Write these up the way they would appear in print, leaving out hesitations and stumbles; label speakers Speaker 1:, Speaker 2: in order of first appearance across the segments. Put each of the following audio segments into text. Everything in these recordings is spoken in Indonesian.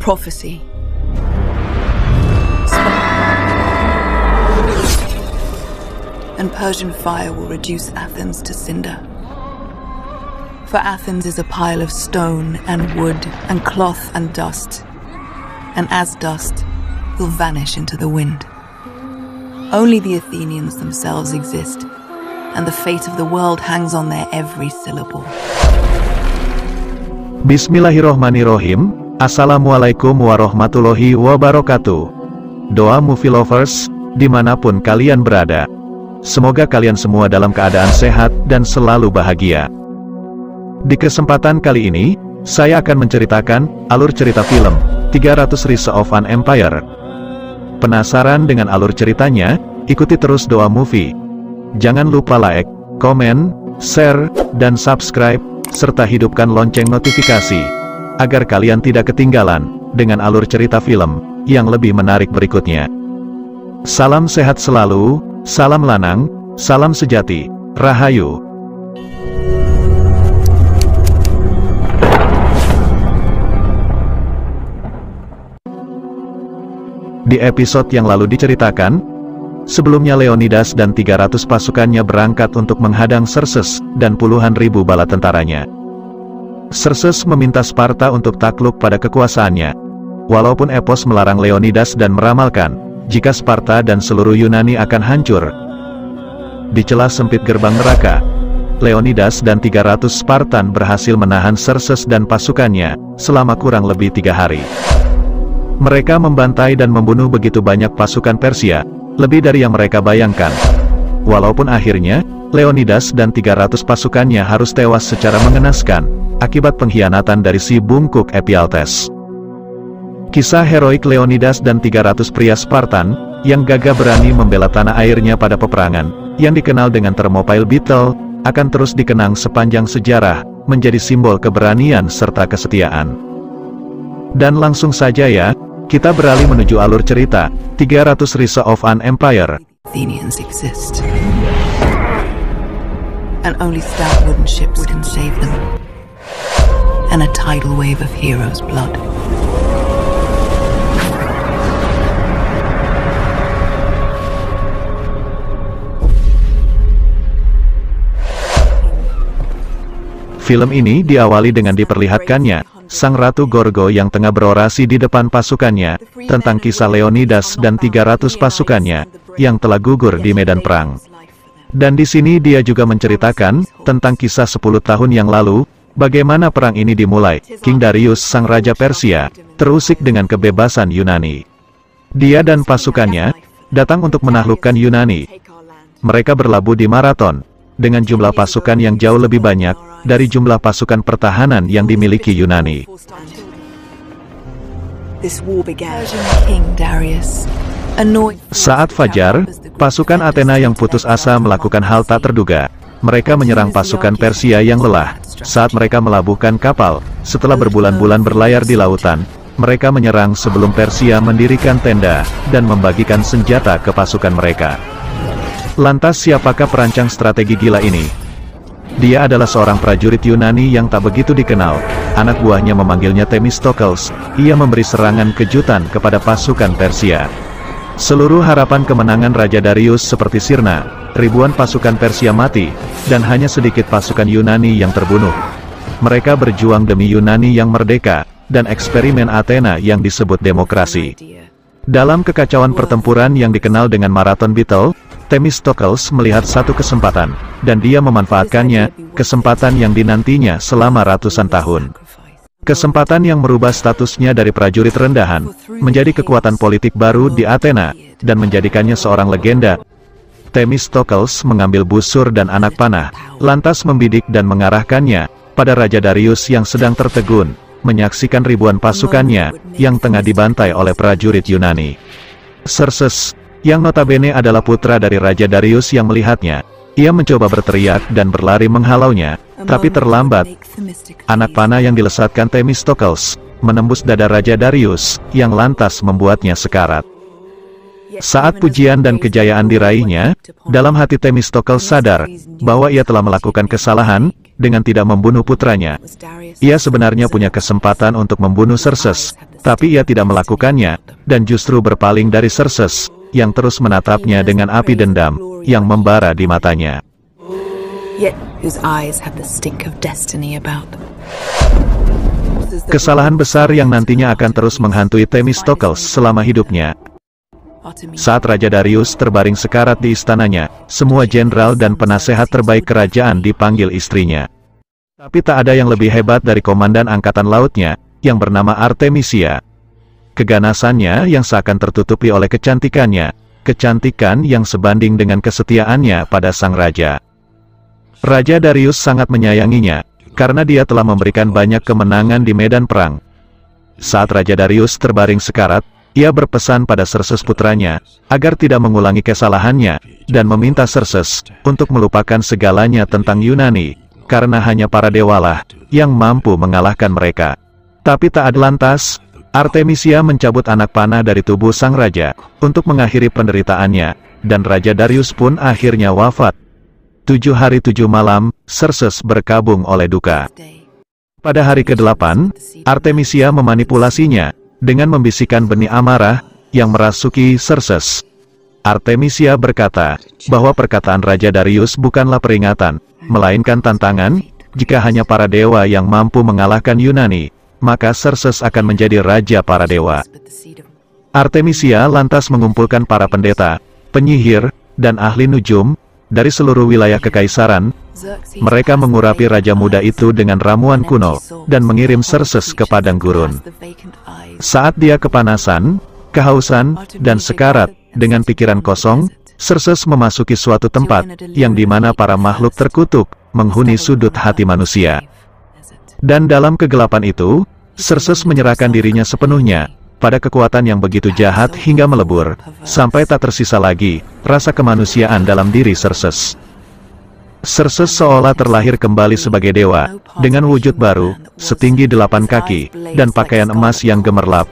Speaker 1: prophecy. And Persian fire will reduce Athens to cinder. For Athens is a pile of stone and wood and cloth and dust, and as dust will vanish into the wind. Only the Athenians themselves exist, and the fate of the world hangs on their every syllable.
Speaker 2: Bismillahirrohmanirrohim. Assalamualaikum warahmatullahi wabarakatuh. Doa movie lovers, dimanapun kalian berada. Semoga kalian semua dalam keadaan sehat dan selalu bahagia. Di kesempatan kali ini, saya akan menceritakan alur cerita film 300 Rise of an Empire. Penasaran dengan alur ceritanya? Ikuti terus Doa Movie. Jangan lupa like, komen, share, dan subscribe, serta hidupkan lonceng notifikasi, agar kalian tidak ketinggalan dengan alur cerita film yang lebih menarik berikutnya. Salam sehat selalu, salam lanang, salam sejati, Rahayu. Di episode yang lalu diceritakan, sebelumnya Leonidas dan 300 pasukannya berangkat untuk menghadang Xerxes dan puluhan ribu bala tentaranya. Xerxes meminta Sparta untuk takluk pada kekuasaannya, walaupun epos melarang Leonidas dan meramalkan jika Sparta dan seluruh Yunani akan hancur. Di celah sempit gerbang neraka, Leonidas dan 300 Spartan berhasil menahan Xerxes dan pasukannya selama kurang lebih 3 hari. Mereka membantai dan membunuh begitu banyak pasukan Persia, lebih dari yang mereka bayangkan. Walaupun akhirnya, Leonidas dan 300 pasukannya harus tewas secara mengenaskan, akibat pengkhianatan dari si bungkuk Ephialtes. Kisah heroik Leonidas dan 300 pria Spartan, yang gagah berani membela tanah airnya pada peperangan, yang dikenal dengan Thermopylae Battle, akan terus dikenang sepanjang sejarah, menjadi simbol keberanian serta kesetiaan. Dan langsung saja ya, kita beralih menuju alur cerita, 300 Rise of an Empire.
Speaker 1: Athenians exist. And only stout wooden ships can save them. And a tidal wave of heroes' blood.
Speaker 2: Film ini diawali dengan diperlihatkannya sang Ratu Gorgo yang tengah berorasi di depan pasukannya, tentang kisah Leonidas dan 300 pasukannya, yang telah gugur di medan perang. Dan di sini dia juga menceritakan, tentang kisah 10 tahun yang lalu, bagaimana perang ini dimulai. King Darius sang Raja Persia, terusik dengan kebebasan Yunani. Dia dan pasukannya, datang untuk menaklukkan Yunani. Mereka berlabuh di Marathon, dengan jumlah pasukan yang jauh lebih banyak, dari jumlah pasukan pertahanan yang dimiliki Yunani. Saat fajar, pasukan Athena yang putus asa melakukan hal tak terduga. Mereka menyerang pasukan Persia yang lelah. Saat mereka melabuhkan kapal, setelah berbulan-bulan berlayar di lautan, mereka menyerang sebelum Persia mendirikan tenda, dan membagikan senjata ke pasukan mereka. Lantas siapakah perancang strategi gila ini? Dia adalah seorang prajurit Yunani yang tak begitu dikenal. Anak buahnya memanggilnya Themistocles. Ia memberi serangan kejutan kepada pasukan Persia. Seluruh harapan kemenangan Raja Darius seperti sirna. Ribuan pasukan Persia mati, dan hanya sedikit pasukan Yunani yang terbunuh. Mereka berjuang demi Yunani yang merdeka, dan eksperimen Athena yang disebut demokrasi. Dalam kekacauan pertempuran yang dikenal dengan Marathon Battle, Themistocles melihat satu kesempatan, dan dia memanfaatkannya, kesempatan yang dinantinya selama ratusan tahun. Kesempatan yang merubah statusnya dari prajurit rendahan, menjadi kekuatan politik baru di Athena, dan menjadikannya seorang legenda. Themistocles mengambil busur dan anak panah, lantas membidik dan mengarahkannya pada Raja Darius yang sedang tertegun, menyaksikan ribuan pasukannya, yang tengah dibantai oleh prajurit Yunani. Xerxes, yang notabene adalah putra dari Raja Darius yang melihatnya, ia mencoba berteriak dan berlari menghalaunya, tapi terlambat. Anak panah yang dilesatkan Themistocles, menembus dada Raja Darius, yang lantas membuatnya sekarat. Saat pujian dan kejayaan diraihnya, dalam hati Themistocles sadar, bahwa ia telah melakukan kesalahan, dengan tidak membunuh putranya. Ia sebenarnya punya kesempatan untuk membunuh Xerxes, tapi ia tidak melakukannya, dan justru berpaling dari Xerxes, yang terus menatapnya dengan api dendam, yang membara di matanya. Kesalahan besar yang nantinya akan terus menghantui Themistocles selama hidupnya. Saat Raja Darius terbaring sekarat di istananya, semua jenderal dan penasehat terbaik kerajaan dipanggil istrinya. Tapi tak ada yang lebih hebat dari komandan angkatan lautnya, yang bernama Artemisia. Keganasannya yang seakan tertutupi oleh kecantikannya, kecantikan yang sebanding dengan kesetiaannya pada sang raja. Raja Darius sangat menyayanginya, karena dia telah memberikan banyak kemenangan di medan perang. Saat Raja Darius terbaring sekarat, ia berpesan pada Xerxes putranya, agar tidak mengulangi kesalahannya, dan meminta Xerxes untuk melupakan segalanya tentang Yunani, karena hanya para dewalah yang mampu mengalahkan mereka. Tapi tak lantas, Artemisia mencabut anak panah dari tubuh sang raja, untuk mengakhiri penderitaannya, dan Raja Darius pun akhirnya wafat. 7 hari 7 malam, Xerxes berkabung oleh duka. Pada hari ke-8, Artemisia memanipulasinya, dengan membisikkan benih amarah, yang merasuki Xerxes. Artemisia berkata, bahwa perkataan Raja Darius bukanlah peringatan, melainkan tantangan. Jika hanya para dewa yang mampu mengalahkan Yunani, maka Xerxes akan menjadi raja para dewa. Artemisia lantas mengumpulkan para pendeta, penyihir, dan ahli nujum, dari seluruh wilayah kekaisaran. Mereka mengurapi raja muda itu dengan ramuan kuno, dan mengirim Xerxes ke padang gurun. Saat dia kepanasan, kehausan, dan sekarat, dengan pikiran kosong, Xerxes memasuki suatu tempat, yang dimana para makhluk terkutuk, menghuni sudut hati manusia. Dan dalam kegelapan itu, Xerxes menyerahkan dirinya sepenuhnya, pada kekuatan yang begitu jahat hingga melebur, sampai tak tersisa lagi, rasa kemanusiaan dalam diri Xerxes. Xerxes seolah terlahir kembali sebagai dewa, dengan wujud baru, setinggi 8 kaki, dan pakaian emas yang gemerlap.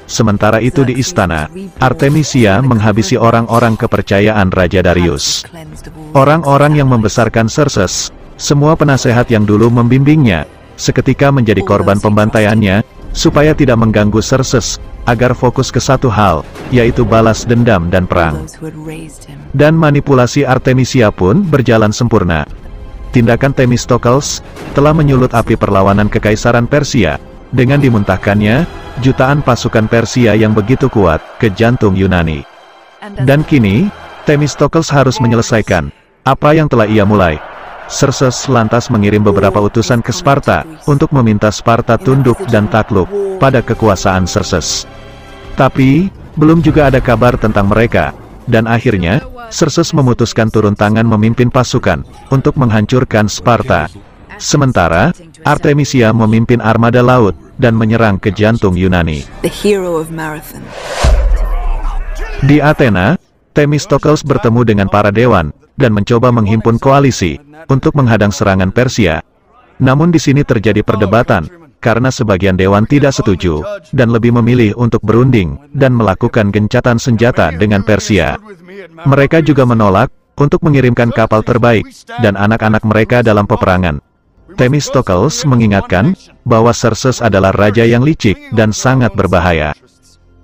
Speaker 2: Sementara itu di istana, Artemisia menghabisi orang-orang kepercayaan Raja Darius. Orang-orang yang membesarkan Xerxes, semua penasehat yang dulu membimbingnya, seketika menjadi korban pembantaiannya, supaya tidak mengganggu Xerxes, agar fokus ke satu hal, yaitu balas dendam dan perang. Dan manipulasi Artemisia pun berjalan sempurna. Tindakan Themistocles telah menyulut api perlawanan kekaisaran Persia, dengan dimuntahkannya jutaan pasukan Persia yang begitu kuat ke jantung Yunani. Dan kini, Themistocles harus menyelesaikan apa yang telah ia mulai. Xerxes lantas mengirim beberapa utusan ke Sparta, untuk meminta Sparta tunduk dan takluk pada kekuasaan Xerxes. Tapi, belum juga ada kabar tentang mereka, dan akhirnya, Xerxes memutuskan turun tangan memimpin pasukan, untuk menghancurkan Sparta. Sementara, Artemisia memimpin armada laut, dan menyerang ke jantung Yunani. Di Athena, Themistocles bertemu dengan para dewan, dan mencoba menghimpun koalisi, untuk menghadang serangan Persia. Namun di sini terjadi perdebatan, karena sebagian dewan tidak setuju, dan lebih memilih untuk berunding, dan melakukan gencatan senjata dengan Persia. Mereka juga menolak, untuk mengirimkan kapal terbaik, dan anak-anak mereka dalam peperangan. Themistocles mengingatkan, bahwa Xerxes adalah raja yang licik, dan sangat berbahaya.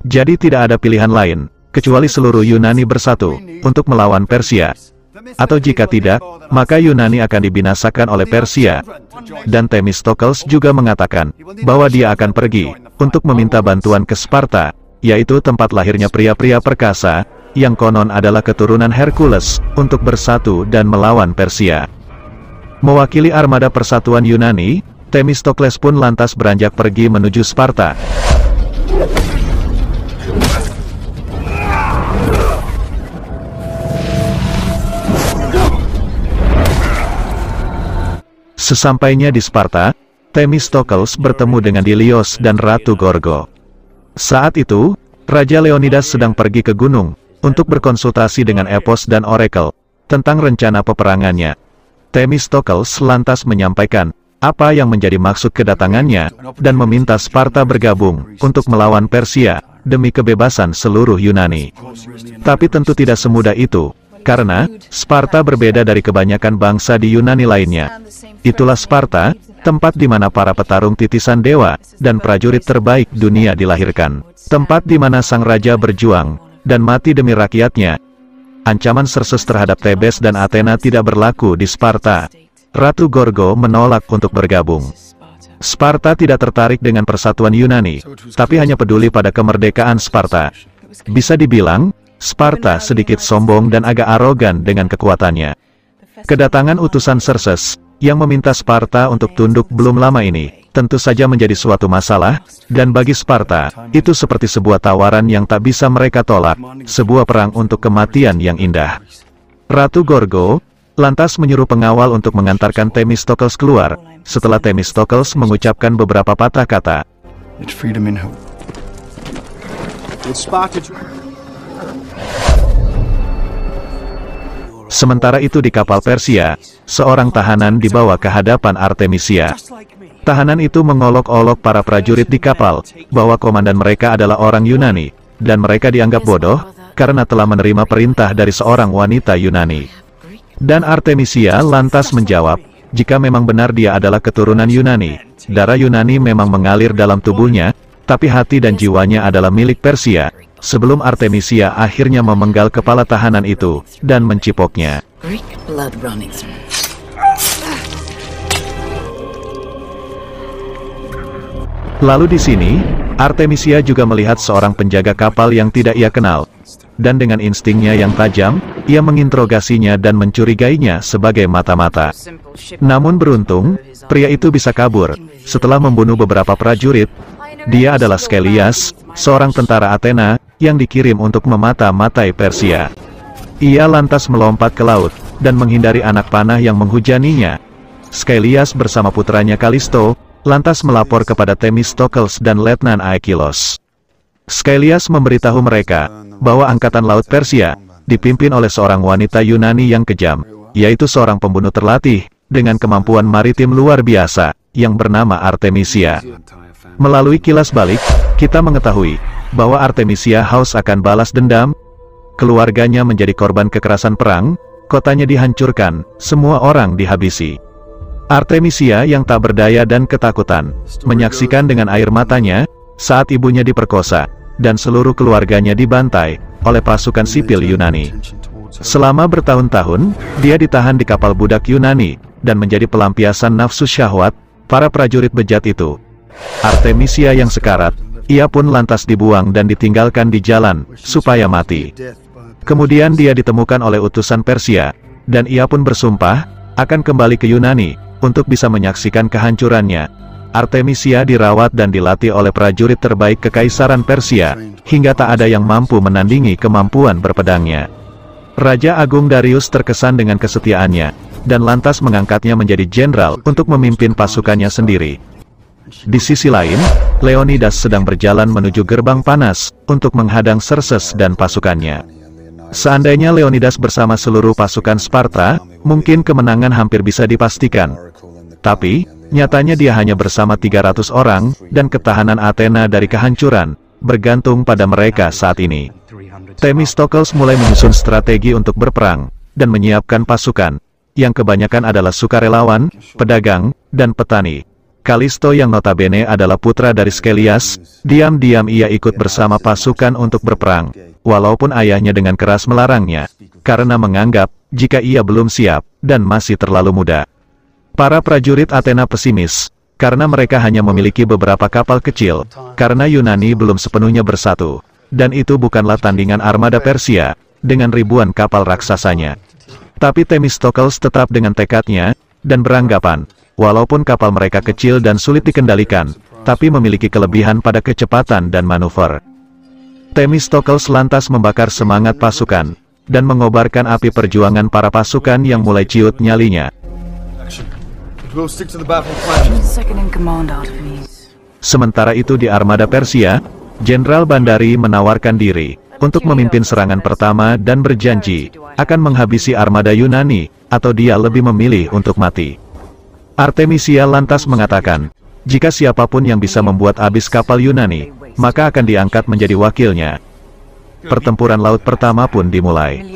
Speaker 2: Jadi tidak ada pilihan lain, kecuali seluruh Yunani bersatu, untuk melawan Persia. Atau jika tidak, maka Yunani akan dibinasakan oleh Persia. Dan Themistocles juga mengatakan, bahwa dia akan pergi, untuk meminta bantuan ke Sparta, yaitu tempat lahirnya pria-pria perkasa, yang konon adalah keturunan Hercules, untuk bersatu dan melawan Persia. Mewakili armada persatuan Yunani, Themistocles pun lantas beranjak pergi menuju Sparta. Sesampainya di Sparta, Themistocles bertemu dengan Dilios dan Ratu Gorgo. Saat itu, Raja Leonidas sedang pergi ke gunung, untuk berkonsultasi dengan Epos dan Oracle, tentang rencana peperangannya. Themistocles lantas menyampaikan, apa yang menjadi maksud kedatangannya, dan meminta Sparta bergabung, untuk melawan Persia, demi kebebasan seluruh Yunani. Tapi tentu tidak semudah itu, Karena, Sparta berbeda dari kebanyakan bangsa di Yunani lainnya. Itulah Sparta, tempat di mana para petarung titisan dewa, dan prajurit terbaik dunia dilahirkan. Tempat di mana sang raja berjuang, dan mati demi rakyatnya. Ancaman Xerxes terhadap Thebes dan Athena tidak berlaku di Sparta. Ratu Gorgo menolak untuk bergabung. Sparta tidak tertarik dengan persatuan Yunani, tapi hanya peduli pada kemerdekaan Sparta. Bisa dibilang, Sparta sedikit sombong dan agak arogan dengan kekuatannya. Kedatangan utusan Xerxes, yang meminta Sparta untuk tunduk belum lama ini, tentu saja menjadi suatu masalah, dan bagi Sparta, itu seperti sebuah tawaran yang tak bisa mereka tolak, sebuah perang untuk kematian yang indah. Ratu Gorgo lantas menyuruh pengawal untuk mengantarkan Themistocles keluar, setelah Themistocles mengucapkan beberapa patah kata. Sementara itu di kapal Persia, seorang tahanan dibawa ke hadapan Artemisia. Tahanan itu mengolok-olok para prajurit di kapal, bahwa komandan mereka adalah orang Yunani, dan mereka dianggap bodoh, karena telah menerima perintah dari seorang wanita Yunani. Dan Artemisia lantas menjawab, jika memang benar dia adalah keturunan Yunani, darah Yunani memang mengalir dalam tubuhnya, tapi hati dan jiwanya adalah milik Persia. Sebelum Artemisia akhirnya memenggal kepala tahanan itu, dan mencipoknya. Lalu di sini, Artemisia juga melihat seorang penjaga kapal yang tidak ia kenal. Dan dengan instingnya yang tajam, ia menginterogasinya dan mencurigainya sebagai mata-mata. Namun beruntung, pria itu bisa kabur. Setelah membunuh beberapa prajurit, dia adalah Schelias, seorang tentara Athena, yang dikirim untuk memata-matai Persia. Ia lantas melompat ke laut, dan menghindari anak panah yang menghujaninya. Schelias bersama putranya Kalisto, lantas melapor kepada Themistocles dan Letnan Aekilos. Schelias memberitahu mereka, bahwa angkatan laut Persia, dipimpin oleh seorang wanita Yunani yang kejam, yaitu seorang pembunuh terlatih, dengan kemampuan maritim luar biasa, yang bernama Artemisia. Melalui kilas balik, kita mengetahui, bahwa Artemisia haus akan balas dendam, keluarganya menjadi korban kekerasan perang, kotanya dihancurkan, semua orang dihabisi. Artemisia yang tak berdaya dan ketakutan, menyaksikan dengan air matanya, saat ibunya diperkosa, dan seluruh keluarganya dibantai, oleh pasukan sipil Yunani. Selama bertahun-tahun, dia ditahan di kapal budak Yunani, dan menjadi pelampiasan nafsu syahwat, para prajurit bejat itu. Artemisia yang sekarat, ia pun lantas dibuang dan ditinggalkan di jalan, supaya mati. Kemudian dia ditemukan oleh utusan Persia, dan ia pun bersumpah, akan kembali ke Yunani, untuk bisa menyaksikan kehancurannya. Artemisia dirawat dan dilatih oleh prajurit terbaik Kekaisaran Persia, hingga tak ada yang mampu menandingi kemampuan berpedangnya. Raja Agung Darius terkesan dengan kesetiaannya, dan lantas mengangkatnya menjadi jenderal untuk memimpin pasukannya sendiri. Di sisi lain, Leonidas sedang berjalan menuju gerbang panas, untuk menghadang Xerxes dan pasukannya. Seandainya Leonidas bersama seluruh pasukan Sparta, mungkin kemenangan hampir bisa dipastikan. Tapi, nyatanya dia hanya bersama 300 orang, dan ketahanan Athena dari kehancuran, bergantung pada mereka saat ini. Themistocles mulai menyusun strategi untuk berperang, dan menyiapkan pasukan, yang kebanyakan adalah sukarelawan, pedagang, dan petani. Kalisto yang notabene adalah putra dari Schelias, diam-diam ia ikut bersama pasukan untuk berperang, walaupun ayahnya dengan keras melarangnya, karena menganggap, jika ia belum siap, dan masih terlalu muda. Para prajurit Athena pesimis, karena mereka hanya memiliki beberapa kapal kecil, karena Yunani belum sepenuhnya bersatu, dan itu bukanlah tandingan armada Persia, dengan ribuan kapal raksasanya. Tapi Themistocles tetap dengan tekadnya, dan beranggapan, walaupun kapal mereka kecil dan sulit dikendalikan, tapi memiliki kelebihan pada kecepatan dan manuver. Themistocles lantas membakar semangat pasukan, dan mengobarkan api perjuangan para pasukan yang mulai ciut nyalinya. Sementara itu di armada Persia, Jenderal Bandari menawarkan diri untuk memimpin serangan pertama dan berjanji akan menghabisi armada Yunani, atau dia lebih memilih untuk mati. Artemisia lantas mengatakan, jika siapapun yang bisa membuat habis kapal Yunani, maka akan diangkat menjadi wakilnya. Pertempuran laut pertama pun dimulai.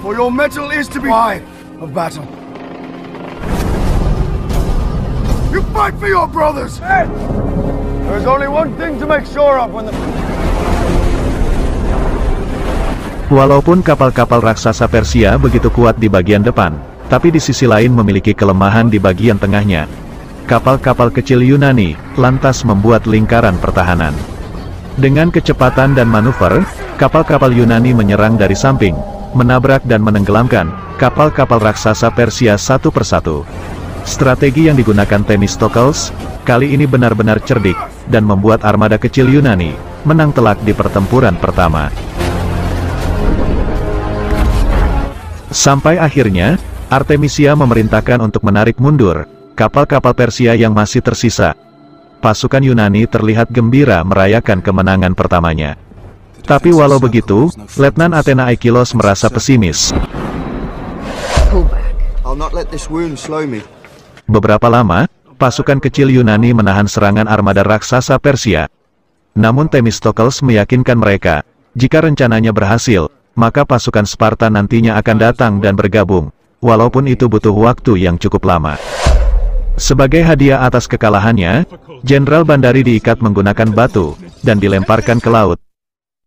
Speaker 3: for your metal is to be wide of battle. You fight for your brothers! Hey! There's only one thing to make sure of when the...
Speaker 2: Walaupun kapal-kapal raksasa Persia begitu kuat di bagian depan, tapi di sisi lain memiliki kelemahan di bagian tengahnya. Kapal-kapal kecil Yunani lantas membuat lingkaran pertahanan. Dengan kecepatan dan manuver, kapal-kapal Yunani menyerang dari samping, menabrak dan menenggelamkan kapal-kapal raksasa Persia satu persatu. Strategi yang digunakan Themistokles kali ini benar-benar cerdik, dan membuat armada kecil Yunani menang telak di pertempuran pertama. Sampai akhirnya, Artemisia memerintahkan untuk menarik mundur kapal-kapal Persia yang masih tersisa. Pasukan Yunani terlihat gembira merayakan kemenangan pertamanya. Tapi walau begitu, Letnan Athena Aikilos merasa pesimis. Beberapa lama, pasukan kecil Yunani menahan serangan armada raksasa Persia. Namun Themistokles meyakinkan mereka, jika rencananya berhasil, maka pasukan Sparta nantinya akan datang dan bergabung, walaupun itu butuh waktu yang cukup lama. Sebagai hadiah atas kekalahannya, Jenderal Bandari diikat menggunakan batu, dan dilemparkan ke laut.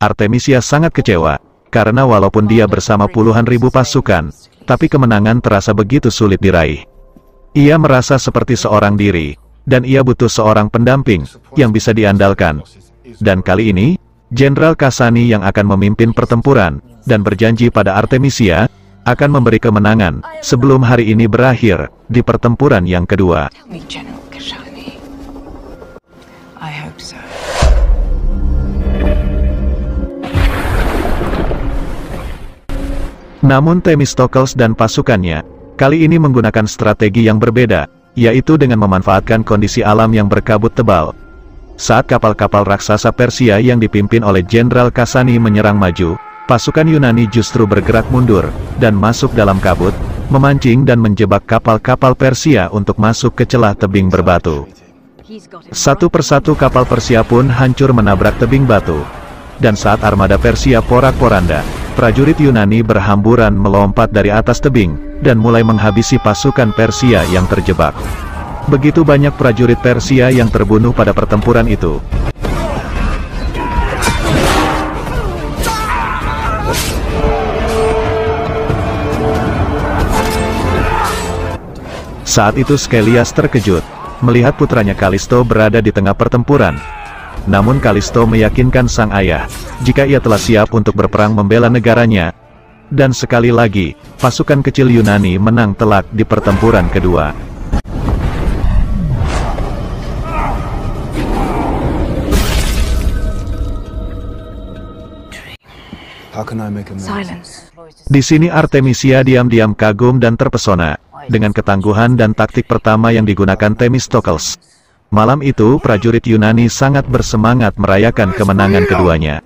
Speaker 2: Artemisia sangat kecewa, karena walaupun dia bersama puluhan ribu pasukan, tapi kemenangan terasa begitu sulit diraih. Ia merasa seperti seorang diri, dan ia butuh seorang pendamping yang bisa diandalkan. Dan kali ini, Jenderal Kasani yang akan memimpin pertempuran, dan berjanji pada Artemisia, akan memberi kemenangan sebelum hari ini berakhir di pertempuran yang kedua. Namun Themistokles dan pasukannya kali ini menggunakan strategi yang berbeda, yaitu dengan memanfaatkan kondisi alam yang berkabut tebal. Saat kapal-kapal raksasa Persia yang dipimpin oleh Jenderal Kasani menyerang maju, pasukan Yunani justru bergerak mundur, dan masuk dalam kabut, memancing dan menjebak kapal-kapal Persia untuk masuk ke celah tebing berbatu. Satu persatu kapal Persia pun hancur menabrak tebing batu. Dan saat armada Persia porak-poranda, prajurit Yunani berhamburan melompat dari atas tebing, dan mulai menghabisi pasukan Persia yang terjebak. Begitu banyak prajurit Persia yang terbunuh pada pertempuran itu. Saat itu Schelias terkejut, melihat putranya Kalisto berada di tengah pertempuran. Namun Kalisto meyakinkan sang ayah, jika ia telah siap untuk berperang membela negaranya. Dan sekali lagi, pasukan kecil Yunani menang telak di pertempuran kedua. Di sini Artemisia diam-diam kagum dan terpesona dengan ketangguhan dan taktik pertama yang digunakan Themistokles. Malam itu, prajurit Yunani sangat bersemangat merayakan kemenangan keduanya.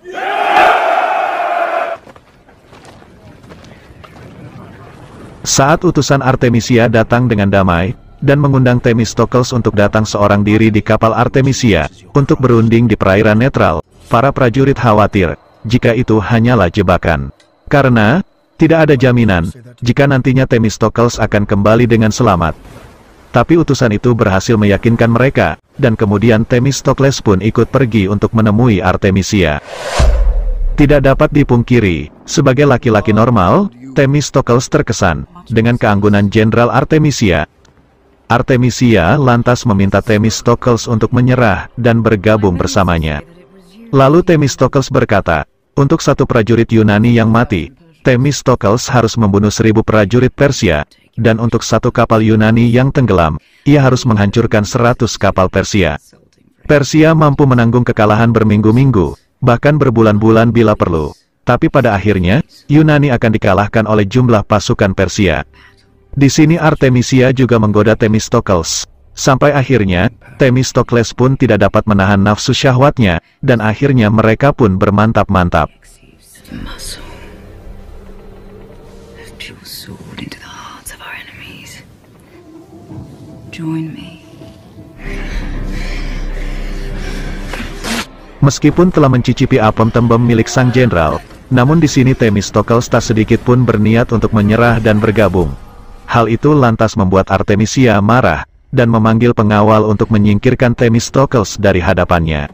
Speaker 2: Saat utusan Artemisia datang dengan damai, dan mengundang Themistokles untuk datang seorang diri di kapal Artemisia, untuk berunding di perairan netral, para prajurit khawatir, jika itu hanyalah jebakan. Karena, tidak ada jaminan, jika nantinya Themistokles akan kembali dengan selamat. Tapi utusan itu berhasil meyakinkan mereka, dan kemudian Themistokles pun ikut pergi untuk menemui Artemisia. Tidak dapat dipungkiri, sebagai laki-laki normal, Themistokles terkesan dengan keanggunan Jenderal Artemisia. Artemisia lantas meminta Themistokles untuk menyerah dan bergabung bersamanya. Lalu Themistokles berkata, untuk satu prajurit Yunani yang mati, Themistokles harus membunuh 1000 prajurit Persia, dan untuk satu kapal Yunani yang tenggelam, ia harus menghancurkan 100 kapal Persia. Persia mampu menanggung kekalahan berminggu-minggu, bahkan berbulan-bulan bila perlu. Tapi pada akhirnya, Yunani akan dikalahkan oleh jumlah pasukan Persia. Di sini Artemisia juga menggoda Themistokles. Sampai akhirnya, Themistokles pun tidak dapat menahan nafsu syahwatnya, dan akhirnya mereka pun bermantap-mantap. Meskipun telah mencicipi apem tembem milik sang jenderal, Namun di sini Themistokles tak sedikit pun berniat untuk menyerah dan bergabung. Hal itu lantas membuat Artemisia marah, dan memanggil pengawal untuk menyingkirkan Themistokles dari hadapannya.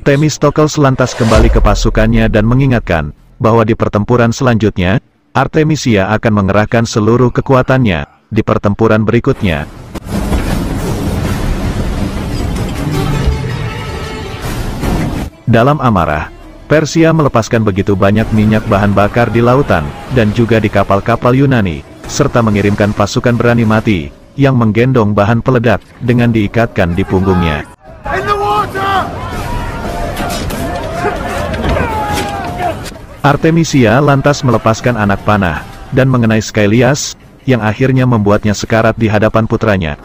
Speaker 2: Themistokles lantas kembali ke pasukannya dan mengingatkan, bahwa di pertempuran selanjutnya, Artemisia akan mengerahkan seluruh kekuatannya, di pertempuran berikutnya. Dalam amarah, Persia melepaskan begitu banyak minyak bahan bakar di lautan, dan juga di kapal-kapal Yunani, serta mengirimkan pasukan berani mati, yang menggendong bahan peledak, dengan diikatkan di punggungnya. Artemisia lantas melepaskan anak panah, dan mengenai Skylias, yang akhirnya membuatnya sekarat di hadapan putranya.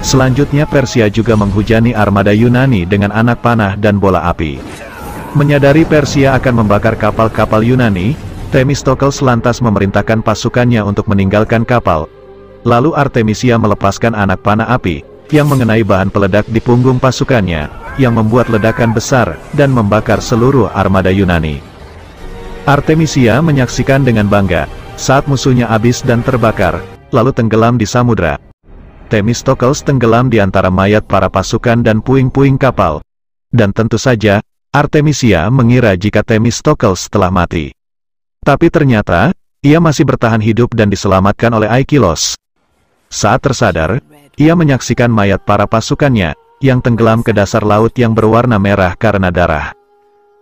Speaker 2: Selanjutnya Persia juga menghujani armada Yunani dengan anak panah dan bola api. Menyadari Persia akan membakar kapal-kapal Yunani, Themistokles lantas memerintahkan pasukannya untuk meninggalkan kapal. Lalu Artemisia melepaskan anak panah api, yang mengenai bahan peledak di punggung pasukannya, yang membuat ledakan besar, dan membakar seluruh armada Yunani. Artemisia menyaksikan dengan bangga, saat musuhnya habis dan terbakar, lalu tenggelam di samudra. Themistokles tenggelam di antara mayat para pasukan dan puing-puing kapal. Dan tentu saja, Artemisia mengira jika Themistokles telah mati. Tapi ternyata, ia masih bertahan hidup dan diselamatkan oleh Aikilos. Saat tersadar, ia menyaksikan mayat para pasukannya, yang tenggelam ke dasar laut yang berwarna merah karena darah.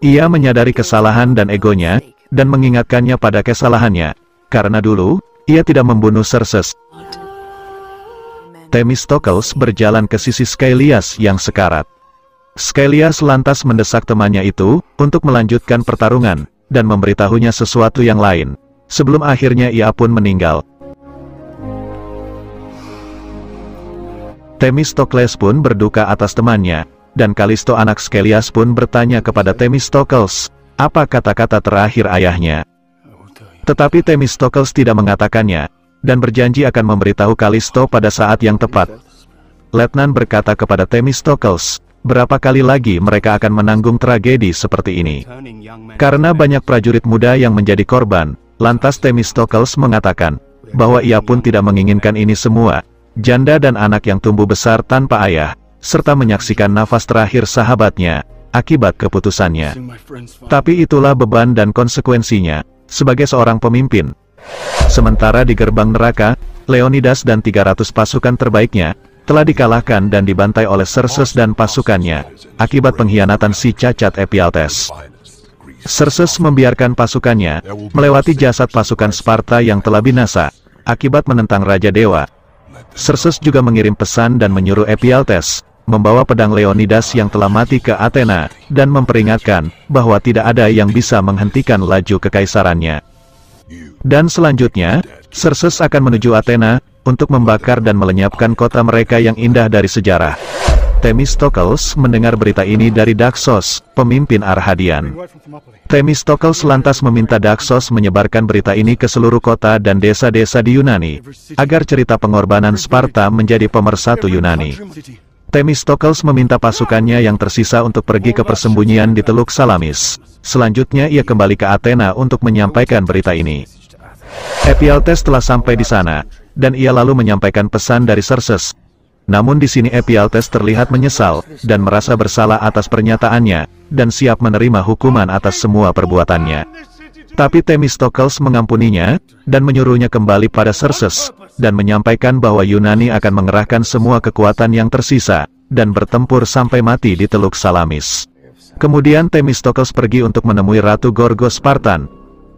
Speaker 2: Ia menyadari kesalahan dan egonya, dan mengingatkannya pada kesalahannya, karena dulu, ia tidak membunuh Xerxes. Themistokles berjalan ke sisi Skylias yang sekarat. Skylias lantas mendesak temannya itu, untuk melanjutkan pertarungan, dan memberitahunya sesuatu yang lain, sebelum akhirnya ia pun meninggal. Themistokles pun berduka atas temannya, dan Kalisto anak Skylias pun bertanya kepada Themistokles, apa kata-kata terakhir ayahnya. Tetapi Themistokles tidak mengatakannya, dan berjanji akan memberitahu Kalisto pada saat yang tepat. Letnan berkata kepada Themistokles, berapa kali lagi mereka akan menanggung tragedi seperti ini? Karena banyak prajurit muda yang menjadi korban, lantas Themistokles mengatakan, bahwa ia pun tidak menginginkan ini semua, janda dan anak yang tumbuh besar tanpa ayah, serta menyaksikan nafas terakhir sahabatnya, akibat keputusannya. Tapi itulah beban dan konsekuensinya, sebagai seorang pemimpin. Sementara di gerbang neraka, Leonidas dan 300 pasukan terbaiknya, telah dikalahkan dan dibantai oleh Xerxes dan pasukannya, akibat pengkhianatan si cacat Ephialtes. Xerxes membiarkan pasukannya, melewati jasad pasukan Sparta yang telah binasa, akibat menentang Raja Dewa. Xerxes juga mengirim pesan dan menyuruh Ephialtes, membawa pedang Leonidas yang telah mati ke Athena, dan memperingatkan, bahwa tidak ada yang bisa menghentikan laju kekaisarannya. Dan selanjutnya, Xerxes akan menuju Athena, untuk membakar dan melenyapkan kota mereka yang indah dari sejarah. Themistokles mendengar berita ini dari Daxos, pemimpin Arhadian. Themistokles lantas meminta Daxos menyebarkan berita ini ke seluruh kota dan desa-desa di Yunani, agar cerita pengorbanan Sparta menjadi pemersatu Yunani. Themistokles meminta pasukannya yang tersisa untuk pergi ke persembunyian di Teluk Salamis. Selanjutnya ia kembali ke Athena untuk menyampaikan berita ini. Ephialtes telah sampai di sana, dan ia lalu menyampaikan pesan dari Xerxes. Namun di sini Ephialtes terlihat menyesal, dan merasa bersalah atas pernyataannya, dan siap menerima hukuman atas semua perbuatannya. Tapi Themistokles mengampuninya, dan menyuruhnya kembali pada Xerxes, dan menyampaikan bahwa Yunani akan mengerahkan semua kekuatan yang tersisa, dan bertempur sampai mati di Teluk Salamis. Kemudian Themistokles pergi untuk menemui Ratu Gorgo Spartan.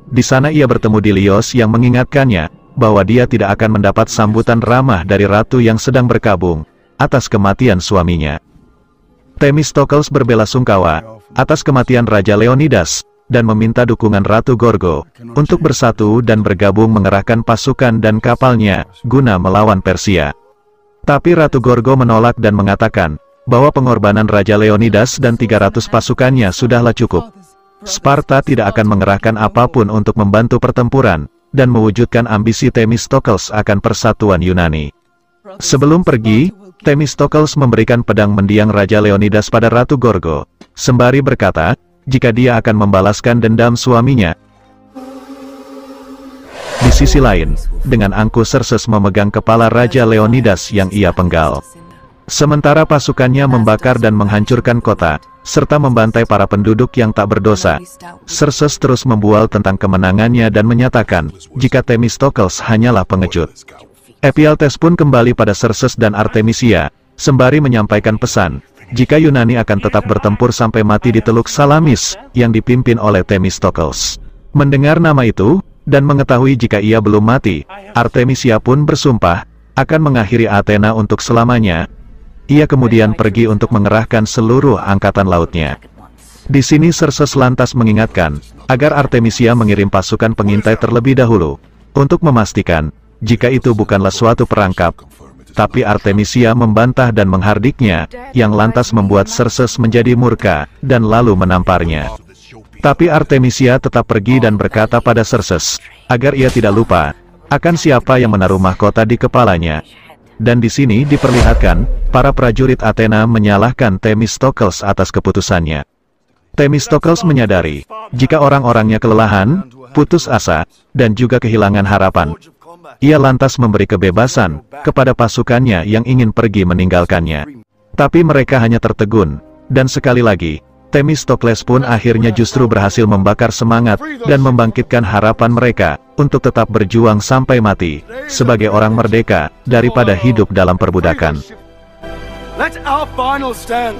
Speaker 2: Di sana ia bertemu Dilios yang mengingatkannya, bahwa dia tidak akan mendapat sambutan ramah dari ratu yang sedang berkabung, atas kematian suaminya. Themistokles berbelasungkawa, atas kematian Raja Leonidas, dan meminta dukungan Ratu Gorgo, untuk bersatu dan bergabung mengerahkan pasukan dan kapalnya, guna melawan Persia. Tapi Ratu Gorgo menolak dan mengatakan, bahwa pengorbanan Raja Leonidas dan 300 pasukannya sudahlah cukup. Sparta tidak akan mengerahkan apapun untuk membantu pertempuran, dan mewujudkan ambisi Themistokles akan persatuan Yunani. Sebelum pergi, Themistocles memberikan pedang mendiang Raja Leonidas pada Ratu Gorgo, sembari berkata, jika dia akan membalaskan dendam suaminya. Di sisi lain, dengan angkuh Xerxes memegang kepala Raja Leonidas yang ia penggal. Sementara pasukannya membakar dan menghancurkan kota, serta membantai para penduduk yang tak berdosa. Xerxes terus membual tentang kemenangannya dan menyatakan, jika Themistocles hanyalah pengecut. Ephialtes pun kembali pada Xerxes dan Artemisia, sembari menyampaikan pesan, jika Yunani akan tetap bertempur sampai mati di Teluk Salamis, yang dipimpin oleh Themistocles. Mendengar nama itu, dan mengetahui jika ia belum mati, Artemisia pun bersumpah, akan mengakhiri Athena untuk selamanya. Ia kemudian pergi untuk mengerahkan seluruh angkatan lautnya. Di sini Xerxes lantas mengingatkan, agar Artemisia mengirim pasukan pengintai terlebih dahulu, untuk memastikan, jika itu bukanlah suatu perangkap. Tapi Artemisia membantah dan menghardiknya, yang lantas membuat Xerxes menjadi murka, dan lalu menamparnya. Tapi Artemisia tetap pergi dan berkata pada Xerxes, agar ia tidak lupa, akan siapa yang menaruh mahkota di kepalanya. Dan di sini diperlihatkan, para prajurit Athena menyalahkan Themistocles atas keputusannya. Themistocles menyadari, jika orang-orangnya kelelahan, putus asa, dan juga kehilangan harapan. Ia lantas memberi kebebasan kepada pasukannya yang ingin pergi meninggalkannya. Tapi mereka hanya tertegun, dan sekali lagi, Themistocles pun akhirnya justru berhasil membakar semangat dan membangkitkan harapan mereka untuk tetap berjuang sampai mati sebagai orang merdeka daripada hidup dalam perbudakan.
Speaker 3: Let our final stand.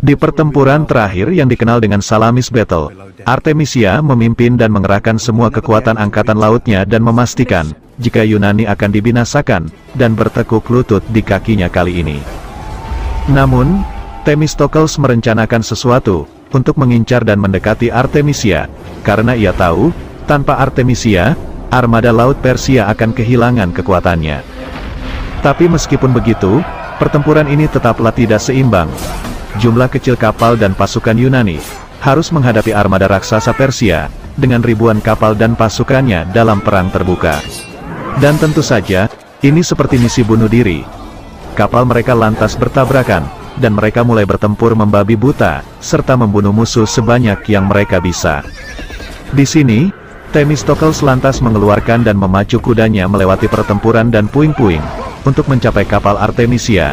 Speaker 2: Di pertempuran terakhir yang dikenal dengan Salamis Battle, Artemisia memimpin dan mengerahkan semua kekuatan angkatan lautnya dan memastikan, jika Yunani akan dibinasakan, dan bertekuk lutut di kakinya kali ini. Namun, Themistocles merencanakan sesuatu, untuk mengincar dan mendekati Artemisia, karena ia tahu, tanpa Artemisia, armada laut Persia akan kehilangan kekuatannya. Tapi meskipun begitu, pertempuran ini tetaplah tidak seimbang. Jumlah kecil kapal dan pasukan Yunani harus menghadapi armada raksasa Persia dengan ribuan kapal dan pasukannya dalam perang terbuka. Dan tentu saja, ini seperti misi bunuh diri. Kapal mereka lantas bertabrakan, dan mereka mulai bertempur membabi buta, serta membunuh musuh sebanyak yang mereka bisa. Di sini, Themistocles lantas mengeluarkan dan memacu kudanya melewati pertempuran dan puing-puing, untuk mencapai kapal Artemisia.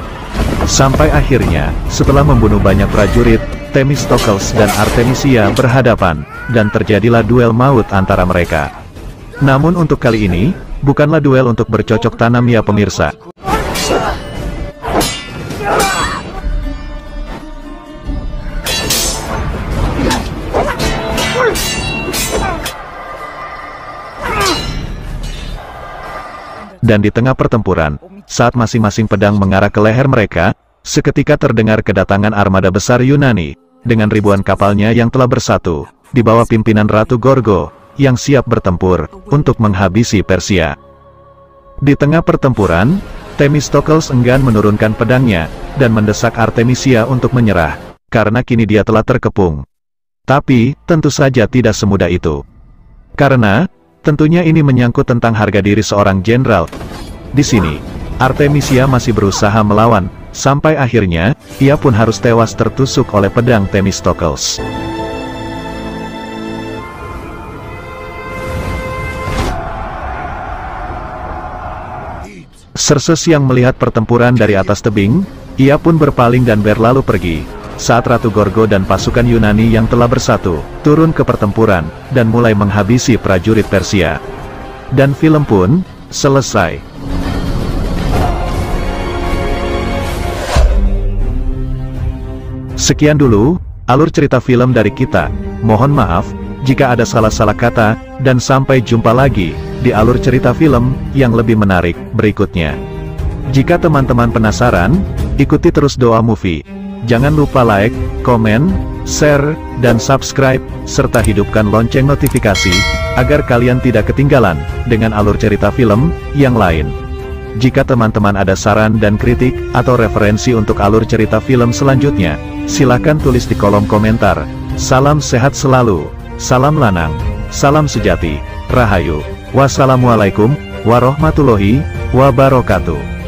Speaker 2: Sampai akhirnya, setelah membunuh banyak prajurit, Themistocles dan Artemisia berhadapan, dan terjadilah duel maut antara mereka. Namun untuk kali ini, bukanlah duel untuk bercocok tanam ya pemirsa. Dan di tengah pertempuran, saat masing-masing pedang mengarah ke leher mereka, seketika terdengar kedatangan armada besar Yunani, dengan ribuan kapalnya yang telah bersatu, di bawah pimpinan Ratu Gorgo, yang siap bertempur, untuk menghabisi Persia. Di tengah pertempuran, Themistocles enggan menurunkan pedangnya, dan mendesak Artemisia untuk menyerah, karena kini dia telah terkepung. Tapi, tentu saja tidak semudah itu. Karena, tentunya ini menyangkut tentang harga diri seorang jenderal. Di sini, Artemisia masih berusaha melawan, sampai akhirnya, ia pun harus tewas tertusuk oleh pedang Themistocles. Xerxes yang melihat pertempuran dari atas tebing, ia pun berpaling dan berlalu pergi. Saat Ratu Gorgo dan pasukan Yunani yang telah bersatu, turun ke pertempuran, dan mulai menghabisi prajurit Persia. Dan film pun selesai. Sekian dulu, alur cerita film dari kita. Mohon maaf, jika ada salah-salah kata, dan sampai jumpa lagi, di alur cerita film, yang lebih menarik, berikutnya. Jika teman-teman penasaran, ikuti terus Doa Movie. Jangan lupa like, komen, share, dan subscribe, serta hidupkan lonceng notifikasi, agar kalian tidak ketinggalan, dengan alur cerita film, yang lain. Jika teman-teman ada saran dan kritik, atau referensi untuk alur cerita film selanjutnya, silakan tulis di kolom komentar. Salam sehat selalu, salam lanang, salam sejati, rahayu, wassalamualaikum warahmatullahi wabarakatuh.